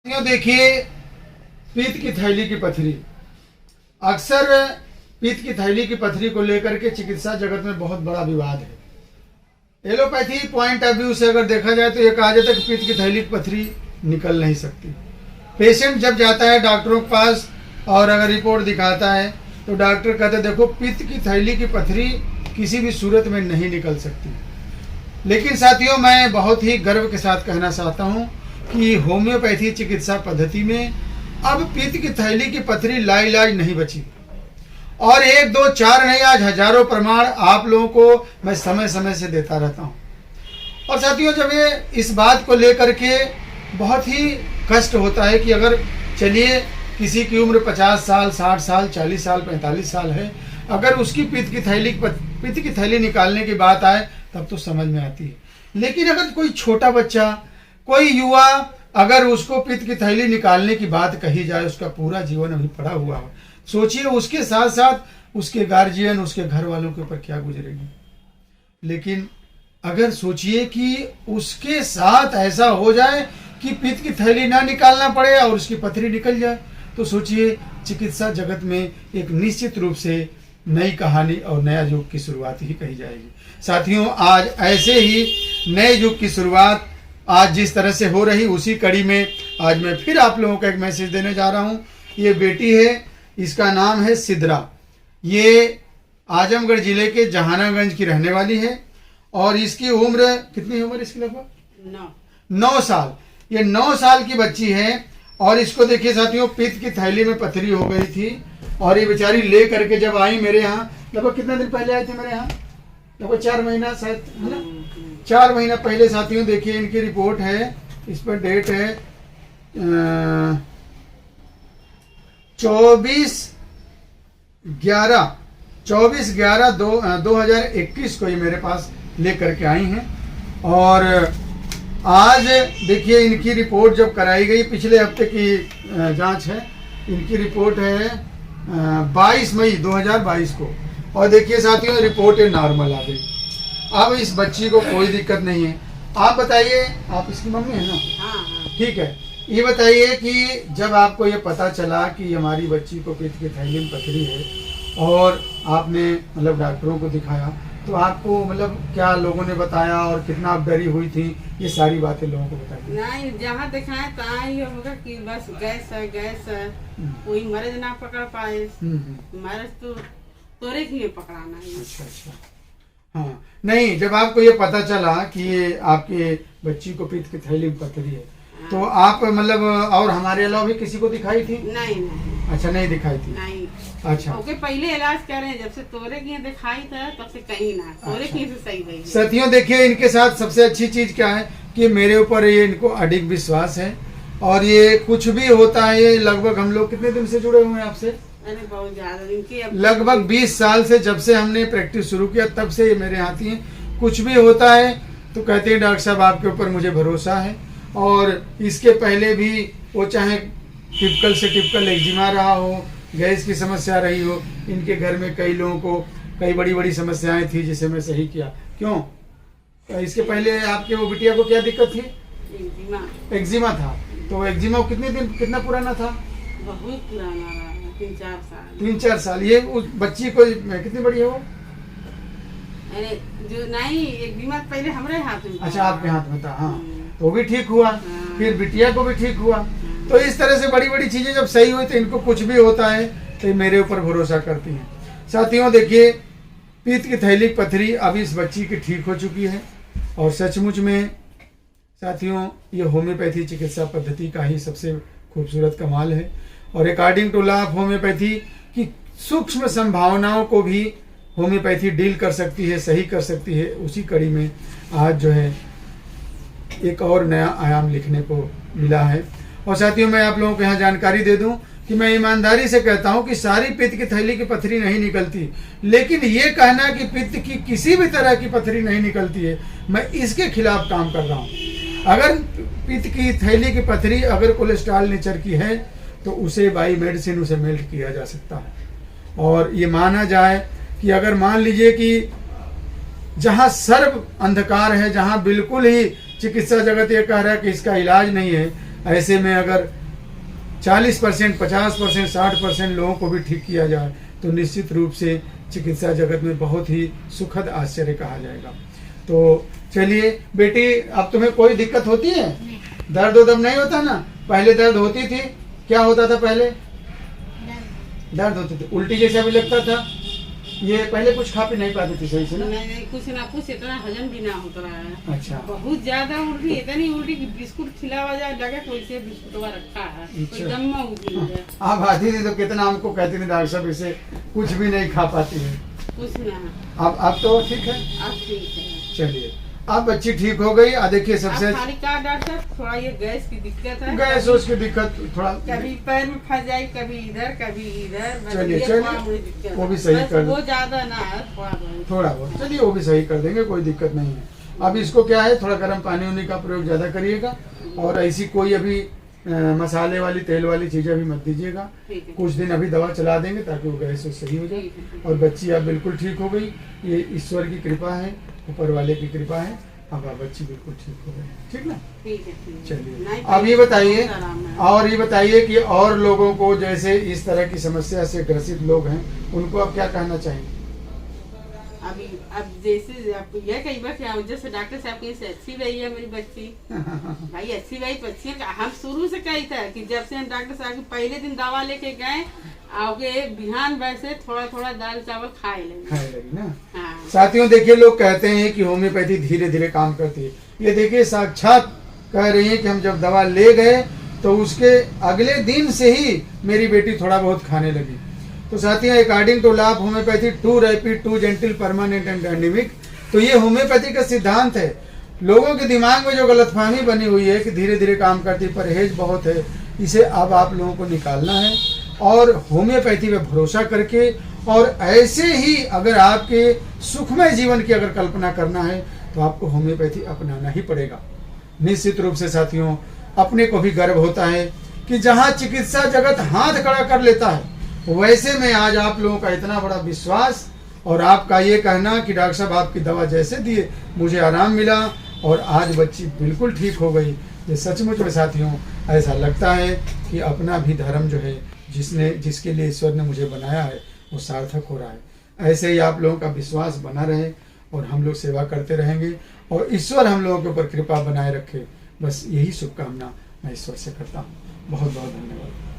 देखिए, पित्त की थैली की पथरी। अक्सर पित्त की थैली की पथरी को लेकर के चिकित्सा जगत में बहुत बड़ा विवाद है। एलोपैथी पॉइंट ऑफ व्यू से अगर देखा जाए तो ये कहा जाता है कि पित्त की थैली की पथरी निकल नहीं सकती। पेशेंट जब जाता है डॉक्टरों के पास और अगर रिपोर्ट दिखाता है तो डॉक्टर कहते हैं देखो, पित्त की थैली की पथरी किसी भी सूरत में नहीं निकल सकती। लेकिन साथियों, मैं बहुत ही गर्व के साथ कहना चाहता हूँ कि होम्योपैथी चिकित्सा पद्धति में अब पित्त की थैली की पथरी लाइलाज नहीं बची। और 1, 2, 4 नहीं, आज हजारों प्रमाण आप लोगों को मैं समय समय से देता रहता हूँ। और साथियों, जब ये इस बात को लेकर के बहुत ही कष्ट होता है कि अगर चलिए किसी की उम्र 50 साल, 60 साल, 40 साल, 45 साल है, अगर उसकी पित्त की थैली निकालने की बात आए तब तो समझ में आती है। लेकिन अगर कोई छोटा बच्चा, कोई युवा, अगर उसको पित्त की थैली निकालने की बात कही जाए, उसका पूरा जीवन अभी पड़ा हुआ है, सोचिए उसके साथ साथ उसके गार्जियन, उसके घर वालों के ऊपर क्या गुजरेगी। लेकिन अगर सोचिए कि उसके साथ ऐसा हो जाए कि पित्त की थैली ना निकालना पड़े और उसकी पथरी निकल जाए, तो सोचिए चिकित्सा जगत में एक निश्चित रूप से नई कहानी और नया युग की शुरुआत ही कही जाएगी। साथियों, आज ऐसे ही नए युग की शुरुआत आज जिस तरह से हो रही, उसी कड़ी में आज मैं फिर आप लोगों को एक मैसेज देने जा रहा हूँ। ये बेटी है, इसका नाम है सिद्रा। ये आजमगढ़ जिले के जहानागंज की रहने वाली है और इसकी उम्र कितनी उम्र इसकी? लगभग 9 साल। ये 9 साल की बच्ची है और इसको देखिए साथियों, पित्त की थैली में पथरी हो गई थी और ये बेचारी ले करके जब आई मेरे यहाँ, लगभग कितने दिन पहले आई थी मेरे यहाँ, लगभग 4 महीना शायद, है ना, 4 महीना पहले। साथियों देखिए, इनकी रिपोर्ट है, इस पर डेट है 24/11/2021 को ये मेरे पास ले करके आई हैं। और आज देखिए इनकी रिपोर्ट जब कराई गई, पिछले हफ्ते की जांच है, इनकी रिपोर्ट है 22 मई 2022 को। और देखिए साथियों, रिपोर्ट नॉर्मल आ गई। अब इस बच्ची को कोई दिक्कत नहीं है। आप बताइए, आप इसकी मम्मी है ना? हाँ। ठीक है। ये बताइए कि जब आपको ये पता चला कि हमारी बच्ची को पित्त की थैली में पथरी है और आपने मतलब डॉक्टरों को दिखाया, तो आपको मतलब क्या लोगों ने बताया और कितना आप डरी हुई थी, ये सारी बातें लोगों को बताइए। नहीं, जहाँ दिखाए तहाँ ये होगा कि बस गैस है, कोई मर्ज ना पकड़ पाए। मर्ज तो तोरे के लिए पकड़ाना है। अच्छा। हाँ, नहीं, जब आपको ये पता चला कि ये आपके बच्ची को पित्त की थैली में पथरी है, तो आप मतलब और हमारे अलावा भी किसी को दिखाई थी? नहीं। अच्छा, नहीं दिखाई थी। नहीं। अच्छा, ओके, पहले इलाज कर रहे हैं, जब से तोरे की दिखाई था तब से कहीं ना, तोरे की से सही रही। साथियों देखिए, इनके साथ सबसे अच्छी चीज क्या है कि मेरे ऊपर ये इनको अडिग विश्वास है और ये कुछ भी होता है, ये लगभग हम लोग कितने दिन से जुड़े हुए हैं आपसे? अरे बहुत ज्यादा, लगभग 20 साल से, जब से हमने प्रैक्टिस शुरू किया तब से ये मेरे हाथी हैं। कुछ भी होता है तो कहते हैं डॉक्टर साहब आपके ऊपर मुझे भरोसा है। और इसके पहले भी वो चाहे टिपिकल से टिपिकल एक्जिमा रहा हो, गैस की समस्या रही हो, इनके घर में कई लोगों को कई बड़ी बड़ी समस्याएं थी जिसे मैं सही किया। क्यों? इसके पहले आपके वो बिटिया को क्या दिक्कत थी? एक्जिमा था। तो एक्जिमा कितना पुराना था? बहुत पुराना रहा, 3-4 साल। 3-4 साल। ये उस बच्ची को कितनी बड़ी है वो? अरे जो नहीं, एक्जिमा पहले हमारे हाथ में। अच्छा, आपके हाथ में था। हाँ, तो भी ठीक हुआ, फिर बिटिया को भी ठीक हुआ। तो इस तरह से बड़ी बड़ी चीजें जब सही हुई तो इनको कुछ भी होता है तो मेरे ऊपर भरोसा करती हैं। साथियों देखिए, पित्त की थैली की पथरी अब इस बच्ची की ठीक हो चुकी है और सचमुच में साथियों ये होम्योपैथी चिकित्सा पद्धति का ही सबसे खूबसूरत कमाल है। और according to law of homeopathy की सूक्ष्म संभावनाओं को भी होम्योपैथी डील कर सकती है, सही कर सकती है। उसी कड़ी में आज जो है एक और नया आयाम लिखने को मिला है। और साथियों, मैं आप लोगों को यहाँ जानकारी दे दूं कि मैं ईमानदारी से कहता हूं कि सारी पित्त की थैली की पथरी नहीं निकलती, लेकिन ये कहना कि पित्त की किसी भी तरह की पथरी नहीं निकलती है, मैं इसके खिलाफ काम कर रहा हूं। अगर पित्त की थैली की पथरी अगर कोलेस्ट्रॉल नेचर की है तो उसे बाई मेडिसिन उसे मेल्ट किया जा सकता है। और ये माना जाए कि अगर मान लीजिए कि जहाँ सर्व अंधकार है, जहाँ बिल्कुल ही चिकित्सा जगत ये कह रहा है कि इसका इलाज नहीं है, ऐसे में अगर 40%, 50%, 60% लोगों को भी ठीक किया जाए तो निश्चित रूप से चिकित्सा जगत में बहुत ही सुखद आश्चर्य कहा जाएगा। तो चलिए बेटी, अब तुम्हें कोई दिक्कत होती है? दर्द उदम नहीं होता ना? पहले दर्द होती थी? क्या होता था पहले? दर्द होती थी, उल्टी जैसा भी लगता था। ये पहले कुछ खा पी नहीं पाती थी सही से ना? नहीं, कुछ ना कुछ इतना हजम भी ना होता है। अच्छा, बहुत ज्यादा उल्टी, इतनी उल्टी कि बिस्कुट खिलावा जाए लगे कोई से बिस्कुट रखा है, कोई दम में उल्टी है। आप आती थी तो कितना हमको कहती थी डॉक्टर साहब इसे कुछ भी नहीं खा पाती है। कुछ ना। अब तो ठीक है। अब ठीक है। चलिए, अब बच्ची ठीक हो गई। देखिए सबसे अब खाली का डॉक्टर थोड़ा ये गैस की दिक्कत है, गैस की दिक्कत थोड़ा, कभी पैर में फंस जाए, कभी इधर कभी इधर, बस चलिए, ये चलिए, थोड़ा मुझे दिक्कत वो भी है। सही बस कर- वो ज्यादा ना है, थोड़ा बहुत। चलिए वो भी सही कर देंगे, कोई दिक्कत नहीं है। अब इसको क्या है, थोड़ा गर्म पानी उनी का प्रयोग ज्यादा करिएगा और ऐसी कोई अभी मसाले वाली तेल वाली चीजें अभी मत दीजिएगा। ठीक है। कुछ दिन अभी दवा चला देंगे ताकि वो गैस सही हो जाए। ठीक है। और बच्ची अब बिल्कुल ठीक हो गई। ये ईश्वर की कृपा है, ऊपर वाले की कृपा है। अब आप बच्ची बिल्कुल ठीक हो गई, ठीक ना? ठीक है, ठीक है। चलिए, नहीं, अब ये बताइए, बहुत आराम है। और ये बताइए कि और लोगों को जैसे इस तरह की समस्या से ग्रसित लोग हैं, उनको आप क्या कहना चाहेंगे? अभी अब जैसे आप ये कई बार क्या जैसे डॉक्टर साहब की अच्छी रही है मेरी बच्ची, भाई अच्छी रही तो अच्छी है। हम शुरू से कही था कि जब से हम डॉक्टर साहब के पहले दिन दवा लेके गए, आगे बिहान वैसे थोड़ा थोड़ा दाल चावल खाए लगी ना? हाँ। साथियों देखिए, लोग कहते हैं कि होम्योपैथी धीरे धीरे काम करती है। ये देखिए साक्षात कह रही है कि हम जब दवा ले गए तो उसके अगले दिन से ही मेरी बेटी थोड़ा बहुत खाने लगी। तो साथियों, according to law of homeopathy, too rapid, too gentle, permanent and dynamic, तो ये होम्योपैथी का सिद्धांत है। लोगों के दिमाग में जो गलतफहमी बनी हुई है कि धीरे धीरे काम करती, परहेज बहुत है, इसे अब आप लोगों को निकालना है और होम्योपैथी पे भरोसा करके, और ऐसे ही अगर आपके सुखमय जीवन की अगर कल्पना करना है तो आपको होम्योपैथी अपनाना ही पड़ेगा। निश्चित रूप से साथियों, अपने को भी गर्व होता है कि जहां चिकित्सा जगत हाथ खड़ा कर लेता है, वैसे में आज आप लोगों का इतना बड़ा विश्वास और आपका ये कहना कि डॉक्टर साहब आपकी दवा जैसे दिए मुझे आराम मिला और आज बच्ची बिल्कुल ठीक हो गई। ये सचमुच में साथियों ऐसा लगता है कि अपना भी धर्म जो है, जिसके लिए ईश्वर ने मुझे बनाया है, वो सार्थक हो रहा है। ऐसे ही आप लोगों का विश्वास बना रहे और हम लोग सेवा करते रहेंगे और ईश्वर हम लोगों के ऊपर कृपा बनाए रखे। बस यही शुभकामना मैं ईश्वर से करता हूँ। बहुत बहुत धन्यवाद।